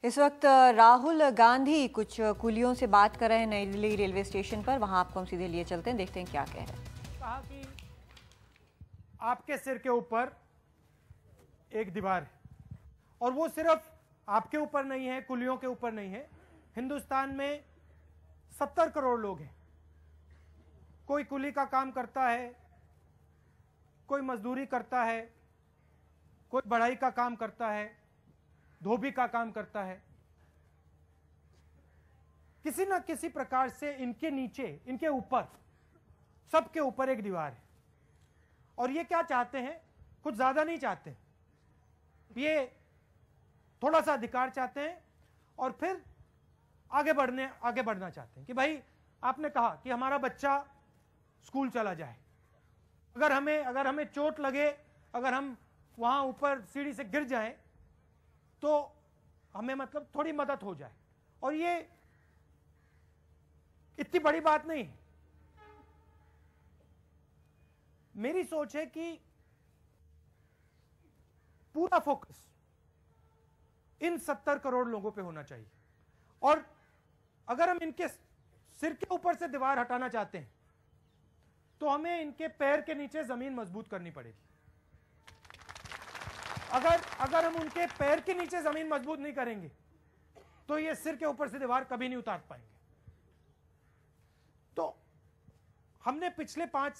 इस वक्त राहुल गांधी कुछ कुलियों से बात कर रहे हैं नई दिल्ली रेलवे स्टेशन पर। वहां आपको हम सीधे लिए चलते हैं, देखते हैं क्या कह रहे हैं। कहा कि आपके सिर के ऊपर एक दीवार है, और वो सिर्फ आपके ऊपर नहीं है, कुलियों के ऊपर नहीं है। हिंदुस्तान में 70 करोड़ लोग हैं। कोई कुली का काम करता है, कोई मजदूरी करता है, कोई बढ़ाई का काम करता है, धोबी का काम करता है। किसी ना किसी प्रकार से इनके नीचे, इनके ऊपर, सबके ऊपर एक दीवार है। और ये क्या चाहते हैं? कुछ ज्यादा नहीं चाहते, ये थोड़ा सा अधिकार चाहते हैं और फिर आगे बढ़ना चाहते हैं कि भाई आपने कहा कि हमारा बच्चा स्कूल चला जाए, अगर हमें चोट लगे, अगर हम वहां ऊपर सीढ़ी से गिर जाएं तो हमें मतलब थोड़ी मदद हो जाए। और ये इतनी बड़ी बात नहीं है। मेरी सोच है कि पूरा फोकस इन 70 करोड़ लोगों पे होना चाहिए, और अगर हम इनके सिर के ऊपर से दीवार हटाना चाहते हैं तो हमें इनके पैर के नीचे जमीन मजबूत करनी पड़ेगी। अगर हम उनके पैर के नीचे जमीन मजबूत नहीं करेंगे तो ये सिर के ऊपर से दीवार कभी नहीं उतार पाएंगे। तो हमने पिछले 5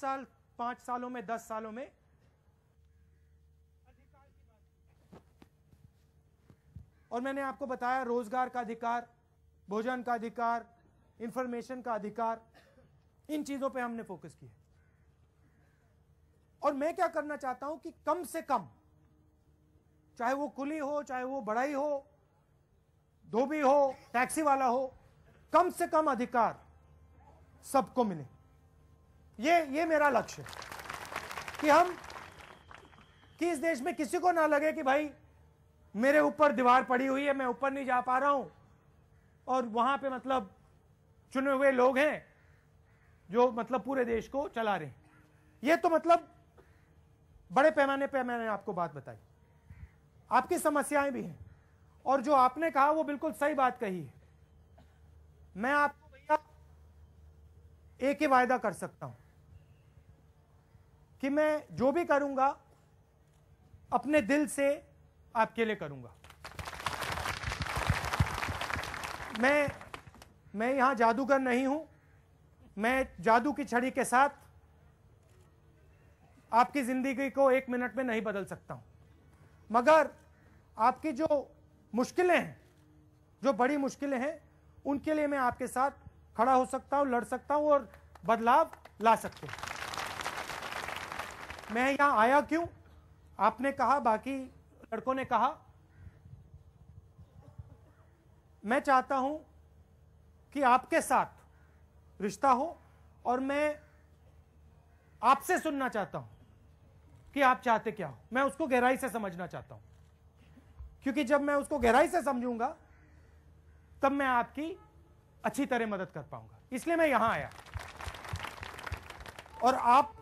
सालों में, 10 सालों में और मैंने आपको बताया रोजगार का अधिकार, भोजन का अधिकार, इंफॉर्मेशन का अधिकार, इन चीजों पे हमने फोकस किया। और मैं क्या करना चाहता हूं कि कम से कम, चाहे वो कुली हो, चाहे वो बढ़ई हो, धोबी हो, टैक्सी वाला हो, कम से कम अधिकार सबको मिले। ये मेरा लक्ष्य है कि इस देश में किसी को ना लगे कि भाई मेरे ऊपर दीवार पड़ी हुई है, मैं ऊपर नहीं जा पा रहा हूं, और वहां पे मतलब चुने हुए लोग हैं जो मतलब पूरे देश को चला रहे हैं। ये तो मतलब बड़े पैमाने पे मैंने आपको बात बताई। आपकी समस्याएं भी हैं, और जो आपने कहा वो बिल्कुल सही बात कही है। मैं आपको भैया एक ही वायदा कर सकता हूं कि मैं जो भी करूंगा अपने दिल से आपके लिए करूंगा। मैं यहां जादूगर नहीं हूं। मैं जादू की छड़ी के साथ आपकी जिंदगी को 1 मिनट में नहीं बदल सकता हूं, मगर आपकी जो मुश्किलें हैं, जो बड़ी मुश्किलें हैं, उनके लिए मैं आपके साथ खड़ा हो सकता हूं, लड़ सकता हूं और बदलाव ला सकता हूं। मैं यहां आया क्यों? आपने कहा, बाकी लड़कों ने कहा, मैं चाहता हूं कि आपके साथ रिश्ता हो, और मैं आपसे सुनना चाहता हूं कि आप चाहते क्या हो। मैं उसको गहराई से समझना चाहता हूं, क्योंकि जब मैं उसको गहराई से समझूंगा तब मैं आपकी अच्छी तरह मदद कर पाऊंगा। इसलिए मैं यहां आया, और आप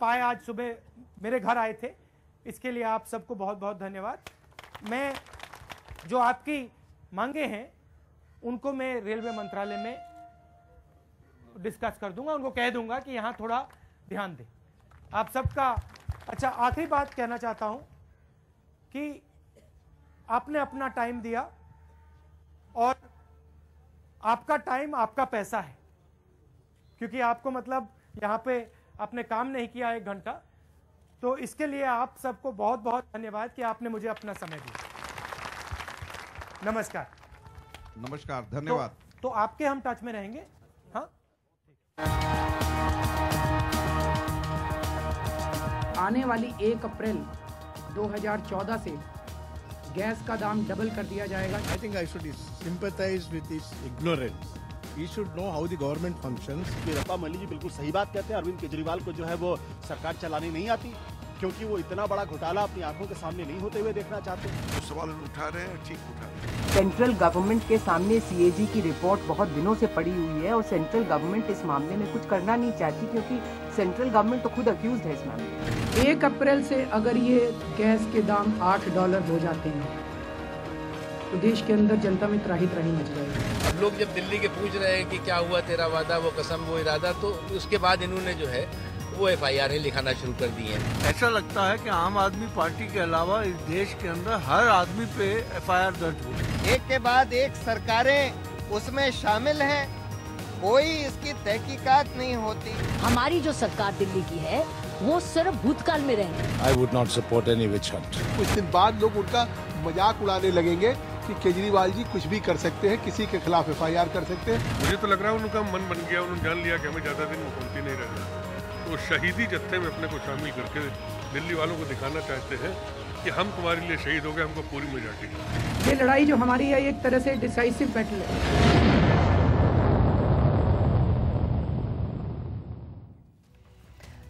आए, आज सुबह मेरे घर आए थे, इसके लिए आप सबको बहुत बहुत धन्यवाद। मैं जो आपकी मांगे हैं उनको मैं रेलवे मंत्रालय में डिस्कस कर दूंगा, उनको कह दूंगा कि यहां थोड़ा ध्यान दें। आप सबका अच्छा, आखिरी बात कहना चाहता हूं कि आपने अपना टाइम दिया, और आपका टाइम आपका पैसा है, क्योंकि आपको मतलब यहां पे आपने काम नहीं किया 1 घंटा, तो इसके लिए आप सबको बहुत बहुत धन्यवाद कि आपने मुझे अपना समय दिया। नमस्कार, धन्यवाद। तो आपके हम टच में रहेंगे। हाँ, आने वाली 1 अप्रैल 2014 से गैस का दाम डबल कर दिया जाएगा। I think I should sympathize with his ignorance. He should know how the government functions. Veerappa Moily जी बिल्कुल सही बात कहते हैं। अरविंद केजरीवाल को जो है वो सरकार चलानी नहीं आती, क्योंकि वो इतना बड़ा घोटाला अपनी आंखों के सामने नहीं होते हुए देखना चाहते। जो सवाल उठा रहे हैं ठीक उठा रहे हैं। सेंट्रल गवर्नमेंट के सामने सीएजी की रिपोर्ट बहुत दिनों से पड़ी हुई है, और सेंट्रल गवर्नमेंट इस मामले में कुछ करना नहीं चाहती, क्योंकि सेंट्रल गवर्नमेंट तो खुद अक्यूज्ड है इस मामले में। 1 अप्रैल से अगर ये गैस के दाम $8 हो जाते हैं तो देश के अंदर जनता में त्राही त्राही मच जाएगी। अब लोग जब दिल्ली के पूछ रहे हैं कि क्या हुआ तेरा वादा, वो कसम, वो इरादा, तो उसके बाद इन्होंने जो है वो FIR लिखाना शुरू कर दी है। ऐसा लगता है कि आम आदमी पार्टी के अलावा इस देश के अंदर हर आदमी पे FIR दर्ज हो। एक के बाद एक सरकारें उसमें शामिल हैं, कोई इसकी तहकीकात नहीं होती। हमारी जो सरकार दिल्ली की है वो सिर्फ भूतकाल में रहेगी। I would not support any witch hunt. कुछ दिन बाद लोग उनका मजाक उड़ाने लगेंगे कि केजरीवाल जी कुछ भी कर सकते हैं, किसी के खिलाफ FIR कर सकते हैं। मुझे तो लग रहा है उनका मन बन गया, उन्होंने जान लिया कि हमें ज्यादा दिन मुख्यमंत्री नहीं रहना, तो शहीदी जत्थे में अपने को शामिल करके दिल्ली वालों को दिखाना चाहते हैं कि हम तुम्हारे लिए शहीद हो गए, हमको पूरी मेजॉरिटी है। ये लड़ाई जो हमारी है एक तरह से डिसाइसिव बैटल है।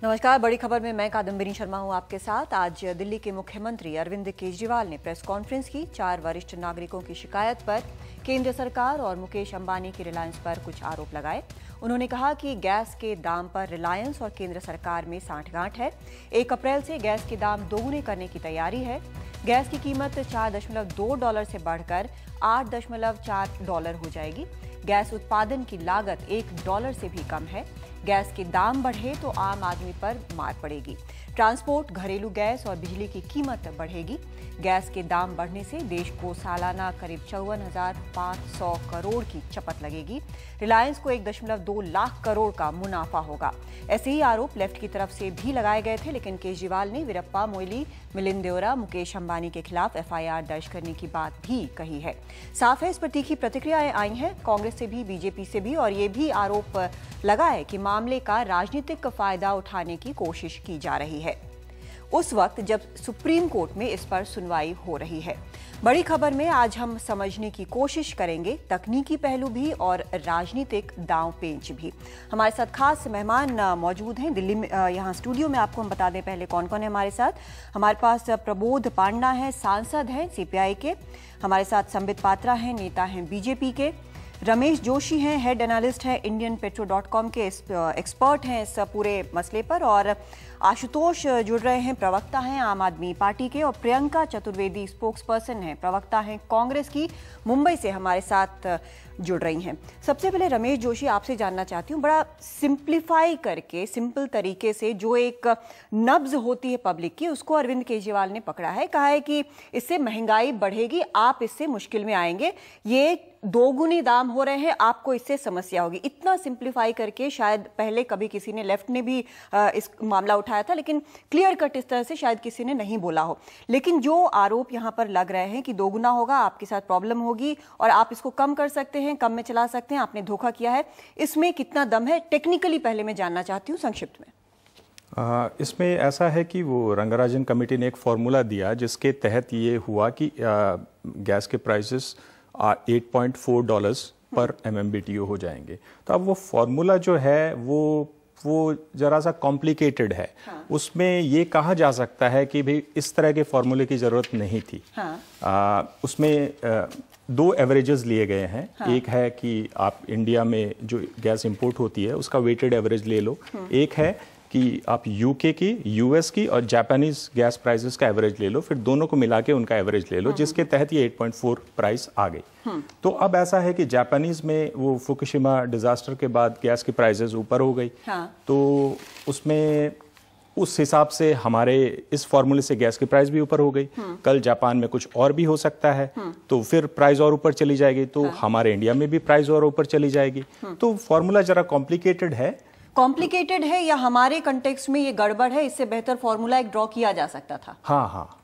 नमस्कार, बड़ी खबर में मैं कादम्बिनी शर्मा हूं आपके साथ। आज दिल्ली के मुख्यमंत्री अरविंद केजरीवाल ने प्रेस कॉन्फ्रेंस की। 4 वरिष्ठ नागरिकों की शिकायत पर केंद्र सरकार और मुकेश अंबानी की रिलायंस पर कुछ आरोप लगाए। उन्होंने कहा कि गैस के दाम पर रिलायंस और केंद्र सरकार में सांठगांठ है। 1 अप्रैल से गैस के दाम दोगुने करने की तैयारी है। गैस की कीमत $4.2 से बढ़कर $8.4 हो जाएगी। गैस उत्पादन की लागत $1 से भी कम है। गैस के दाम बढ़े तो आम आदमी पर मार पड़ेगी। ट्रांसपोर्ट, घरेलू गैस और बिजली की कीमत बढ़ेगी। गैस के दाम बढ़ने से देश को सालाना करीब 54,500 करोड़ की चपत लगेगी। रिलायंस को 1.2 लाख करोड़ का मुनाफा होगा। ऐसे ही आरोप लेफ्ट की तरफ से भी लगाए गए थे, लेकिन केजरीवाल ने वीरप्पा मोइली, मिलिंद देओरा, मुकेश अंबानी के खिलाफ FIR दर्ज करने की बात भी कही है। साफ है, इस पर तीखी प्रतिक्रियाएं आई हैं कांग्रेस से भी, बीजेपी से भी, और ये भी आरोप लगा है कि मामले का राजनीतिक फायदा उठाने की कोशिश की जा रही है उस वक्त जब सुप्रीम कोर्ट में इस पर सुनवाई हो रही है। बड़ी खबर में आज हम समझने की कोशिश करेंगे तकनीकी पहलू भी और राजनीतिक दांव पेंच भी। हमारे साथ खास मेहमान मौजूद हैं दिल्ली में, यहाँ स्टूडियो में। आपको हम बता दें पहले कौन कौन है हमारे साथ। हमारे पास प्रबोध पांडा हैं, सांसद हैं CPI के। हमारे साथ संबित पात्रा हैं, नेता हैं BJP के। रमेश जोशी हैं, हेड एनालिस्ट हैं indianpetro.com के, एक्सपर्ट हैं इस पूरे मसले पर। और आशुतोष जुड़ रहे हैं, प्रवक्ता हैं आम आदमी पार्टी के। और प्रियंका चतुर्वेदी स्पोक्स पर्सन हैं, प्रवक्ता हैं कांग्रेस की, मुंबई से हमारे साथ जुड़ रही हैं। सबसे पहले रमेश जोशी, आपसे जानना चाहती हूँ, बड़ा सिंप्लीफाई करके, सिंपल तरीके से जो एक नब्ज होती है पब्लिक की, उसको अरविंद केजरीवाल ने पकड़ा है। कहा है कि इससे महंगाई बढ़ेगी, आप इससे मुश्किल में आएंगे, ये दोगुनी दाम हो रहे हैं, आपको इससे समस्या होगी। इतना सिंप्लीफाई करके शायद पहले कभी किसी ने, लेफ्ट ने भी इस मामला उठाया था, लेकिन क्लियर कट इस तरह से शायद किसी ने नहीं बोला हो। लेकिन जो आरोप यहाँ पर लग रहे हैं कि दोगुना होगा, आपके साथ प्रॉब्लम होगी और आप इसको कम कर सकते हैं, कम में चला सकते हैं, आपने धोखा किया है, इसमें कितना दम है? टेक्निकली पहले मैं जानना चाहती हूँ संक्षिप्त में। इसमें ऐसा है कि वो रंगाराजन कमेटी ने एक फॉर्मूला दिया जिसके तहत ये हुआ कि गैस के प्राइसेस $8.4 पर MMBTU हो जाएंगे। तो अब वो फॉर्मूला जो है वो जरा सा कॉम्प्लिकेटेड है। हाँ। उसमें ये कहा जा सकता है कि भाई इस तरह के फॉर्मूले की जरूरत नहीं थी। हाँ। उसमें 2 एवरेजेस लिए गए हैं। हाँ। एक है कि आप इंडिया में जो गैस इंपोर्ट होती है उसका वेटेड एवरेज ले लो। एक है कि आप UK की, US की और जापानीज गैस प्राइसेस का एवरेज ले लो, फिर दोनों को मिला के उनका एवरेज ले लो, जिसके तहत ये 8.4 प्राइस आ गई। तो अब ऐसा है कि जापानीज में वो फुकुशिमा डिजास्टर के बाद गैस की प्राइसेस ऊपर हो गई। हाँ। तो उसमें उस हिसाब से हमारे इस फॉर्मूले से गैस की प्राइस भी ऊपर हो गई। कल जापान में कुछ और भी हो सकता है, तो फिर प्राइस और ऊपर चली जाएगी, तो हमारे इंडिया में भी प्राइस और ऊपर चली जाएगी। तो फॉर्मूला जरा कॉम्प्लिकेटेड है या हमारे कंटेक्स्ट में ये गड़बड़ है, इससे बेहतर फॉर्मूला एक ड्रॉ किया जा सकता था? हाँ,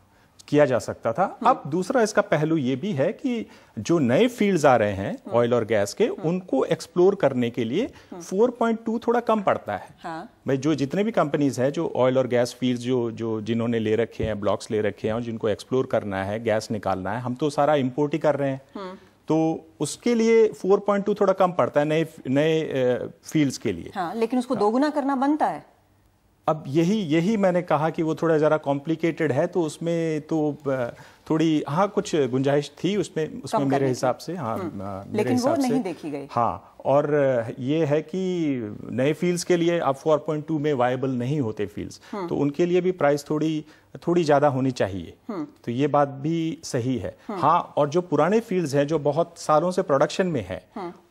किया जा सकता था। अब दूसरा इसका पहलू ये भी है कि जो नए फील्ड्स आ रहे हैं ऑयल और गैस के, उनको एक्सप्लोर करने के लिए 4.2 थोड़ा कम पड़ता है। हाँ। भाई जो जितने भी कंपनीज हैं जो ऑयल और गैस फील्ड्स जो जिन्होंने ले रखे हैं, ब्लॉक्स ले रखे हैं और जिनको एक्सप्लोर करना है, गैस निकालना है, हम तो सारा इंपोर्ट ही कर रहे हैं, तो उसके लिए 4.2 थोड़ा कम पड़ता है नए फील्ड्स के लिए। हाँ, लेकिन उसको दोगुना करना बनता है। अब यही मैंने कहा कि वो थोड़ा जरा कॉम्प्लिकेटेड है, तो उसमें तो थोड़ी कुछ गुंजाइश थी उसमें मेरे हिसाब से। लेकिन वो नहीं देखी गई। हाँ, और ये है कि नए फील्ड्स के लिए अब 4.2 में वायबल नहीं होते फील्ड्स, तो उनके लिए भी प्राइस थोड़ी थोड़ी ज्यादा होनी चाहिए। तो ये बात भी सही है। हाँ, और जो पुराने फील्ड्स हैं जो बहुत सालों से प्रोडक्शन में है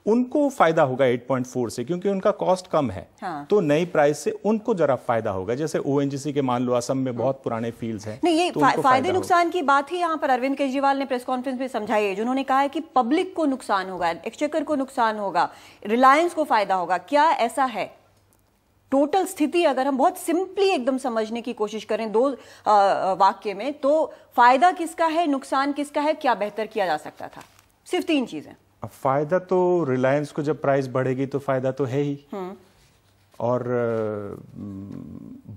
उनको फायदा होगा 8.4 से, क्योंकि उनका कॉस्ट कम है। तो नई प्राइस से उनको जरा फायदा होगा। जैसे ONGC के मान लो असम में बहुत पुराने फील्ड्स हैं। नहीं, ये फायदे नुकसान की बात ही यहाँ पर अरविंद केजरीवाल ने प्रेस कॉन्फ्रेंस में समझाई है, जिन्होंने कहा है कि पब्लिक को नुकसान होगा, एक्सचेकर को नुकसान होगा, रिलायंस को फायदा होगा। क्या ऐसा है? टोटल स्थिति अगर हम बहुत सिंपली एकदम समझने की कोशिश करें दो वाक्य में, तो फायदा किसका है, नुकसान किसका है, क्या बेहतर किया जा सकता था? सिर्फ 3 चीजें। फायदा तो रिलायंस को जब प्राइस बढ़ेगी तो फायदा तो है ही, और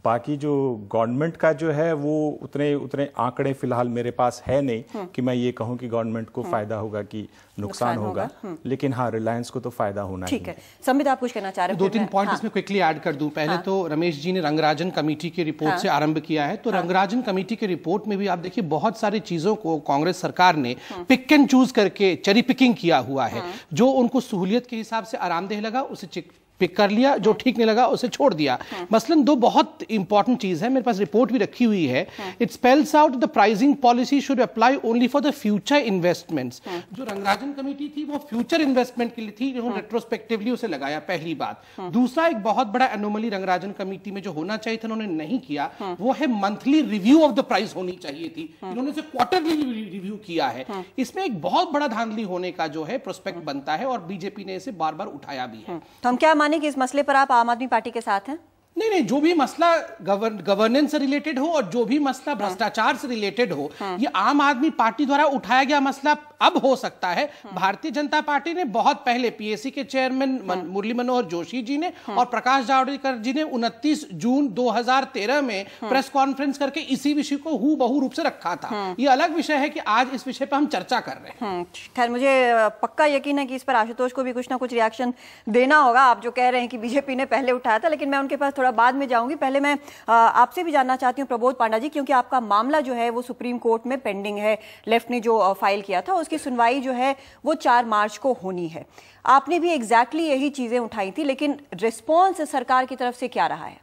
बाकी जो गवर्नमेंट का जो है वो उतने आंकड़े फिलहाल मेरे पास है नहीं कि मैं ये कहूं कि गवर्नमेंट को फायदा होगा कि नुकसान होगा। लेकिन हाँ, रिलायंस को तो फायदा होना ही है। ठीक है, संबित आप कुछ कहना चाह रहे हैं? 2-3 पॉइंट इसमें क्विकली ऐड कर दूं। पहले तो रमेश जी ने रंगराजन कमेटी की रिपोर्ट से आरंभ किया है। तो रंगराजन कमेटी की रिपोर्ट में भी आप देखिए बहुत सारी चीजों को कांग्रेस सरकार ने पिक एंड चूज करके चेरी पिकिंग किया हुआ है। जो उनको सहूलियत के हिसाब से आरामदेह लगा उसे पिक कर लिया, जो ठीक नहीं लगा उसे छोड़ दिया। मसलन 2 बहुत इंपॉर्टेंट चीज है, मेरे पास रिपोर्ट भी रखी हुई है। It spells out the pricing policy should apply only for the future investments. जो रंगराजन कमेटी थी वो फ्यूचर इन्वेस्टमेंट के लिए थी, जिन्होंने रेट्रोस्पेक्टिवली उसे लगाया, पहली बात। दूसरा, एक बहुत बड़ा एनोमली रंगराजन कमेटी में जो होना चाहिए था उन्होंने नहीं किया, वो है monthly review of the price होनी चाहिए थी। इन्होंने इसे क्वार्टरली रिव्यू किया है। इसमें एक बहुत बड़ा धांधली होने का जो है प्रोस्पेक्ट बनता है, और बीजेपी ने इसे बार बार उठाया भी है। तो हम क्या कि इस मसले पर आप आम आदमी पार्टी के साथ हैं? नहीं, जो भी मसला गवर्नेंस से रिलेटेड हो और जो भी मसला भ्रष्टाचार से रिलेटेड हो, ये आम आदमी पार्टी द्वारा उठाया गया मसला अब हो सकता है। भारतीय जनता पार्टी ने बहुत पहले पीएससी के चेयरमैन मुरली मनोहर जोशी जी ने और प्रकाश जावड़ेकर जी ने 29 जून 2013 में प्रेस कॉन्फ्रेंस करके इसी विषय को हूबहू रूप से रखा था। ये अलग विषय है कि आज इस विषय पर हम चर्चा कर रहे हैं। खैर, मुझे पक्का यकीन है कि इस पर आशुतोष को भी कुछ ना कुछ रिएक्शन देना होगा। आप जो कह रहे हैं कि बीजेपी ने पहले उठाया था, लेकिन मैं उनके पास थोड़ा बाद में जाऊंगी। पहले मैं आपसे भी जानना चाहती हूं प्रबोध पांडा जी, क्योंकि आपका मामला जो है वो सुप्रीम कोर्ट में पेंडिंग है। लेफ्ट ने जो फाइल किया था उसकी सुनवाई जो है वो 4 मार्च को होनी है। आपने भी एग्जैक्टली यही चीजें उठाई थी, लेकिन रिस्पॉन्स सरकार की तरफ से क्या रहा है?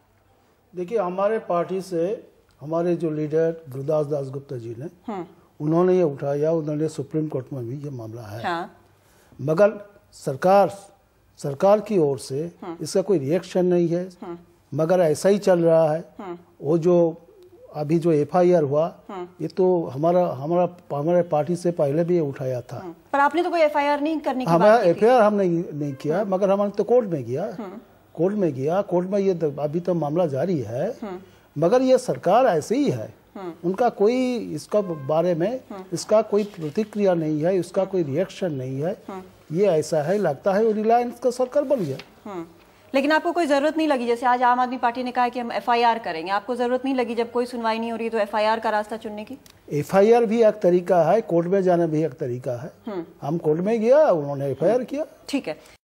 देखिए, हमारे पार्टी से हमारे जो लीडर गुरदास दास गुप्ता जी ने उन्होंने ये उठाया, उन्होंने सुप्रीम कोर्ट में भी ये मामला है। मगर सरकार की ओर से इसका कोई रिएक्शन नहीं है, मगर ऐसा ही चल रहा है। वो जो अभी जो FIR हुआ, ये तो हमारे पार्टी से पहले भी उठाया था। पर आपने तो कोई FIR नहीं करने की बात की। FIR हम नहीं किया, मगर हमने तो कोर्ट में गया। कोर्ट में ये अभी तो मामला जारी है। मगर ये सरकार ऐसे ही है, उनका कोई इसका बारे में इसका कोई प्रतिक्रिया नहीं है, इसका कोई रिएक्शन नहीं है। ये ऐसा है, लगता है वो रिलायंस का सर्कल बन गया। लेकिन आपको कोई जरूरत नहीं लगी, जैसे आज आम आदमी पार्टी ने कहा कि हम FIR करेंगे, आपको जरूरत नहीं लगी जब कोई सुनवाई नहीं हो रही तो FIR का रास्ता चुनने की? FIR भी एक तरीका है, कोर्ट में जाना भी एक तरीका है। हम कोर्ट में गया, उन्होंने FIR किया। ठीक है।